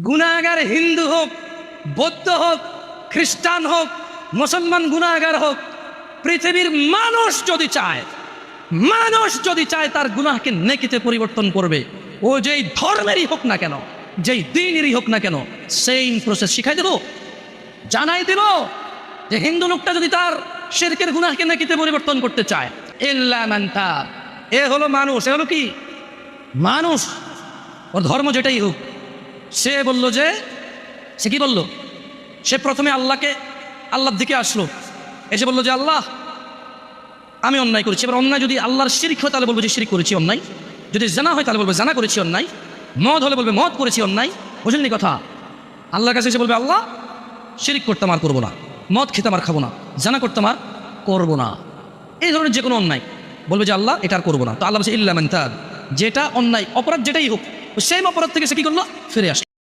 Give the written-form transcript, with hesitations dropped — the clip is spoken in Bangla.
গুনাহগার হিন্দু হোক, বৌদ্ধ হোক, খ্রিস্টান হোক, মুসলমান গুনাহগার হোক, পৃথিবীর মানুষ যদি চায় তার গুনাহকে নেকিতে পরিবর্তন করবে। ও যেই ধর্মেরই হোক না কেন, যেই দিনেরই হোক না কেন, সেম প্রসেস শিখাই দেব, জানাই দেব যে হিন্দু লোকটা যদি তার শিরকের গুনাহকে নেকিতে পরিবর্তন করতে চায়, ইল্লা মান তাব, এ হলো মানুষ, এ হলো কি মানুষ, ওর ধর্ম যেটাই হোক। সে বলল যে, সে কি বলল, সে প্রথমে আল্লাহর দিকে আসলো, এসে বলল যে আল্লাহ আমি অন্যায় করেছি। এবার অন্যায় যদি আল্লাহর শিরক হয় তাহলে বলবো যে শিরক করেছি অন্যায়, যদি জানা হয় তাহলে বলবো জানা করেছি অন্যায়, মদ হলে বলবে মদ করেছি অন্যায়। বুঝলেন কথা? আল্লাহর কাছে এসে বলবে আল্লাহ শিরক করতাম আর করবো না, মদ খেতাম আর খাবো না, জানা করতাম আর করবো না, এই ধরনের যে কোনো অন্যায় বলবে যে আল্লাহ এটা আর করবো না। তো আল্লাহ বলছে ইল্লা মান তাব, যেটা অন্যায় অপরাধ যেটাই হোক, সেই অপরাধ থেকে সে কি করলো, ফিরে আসলো।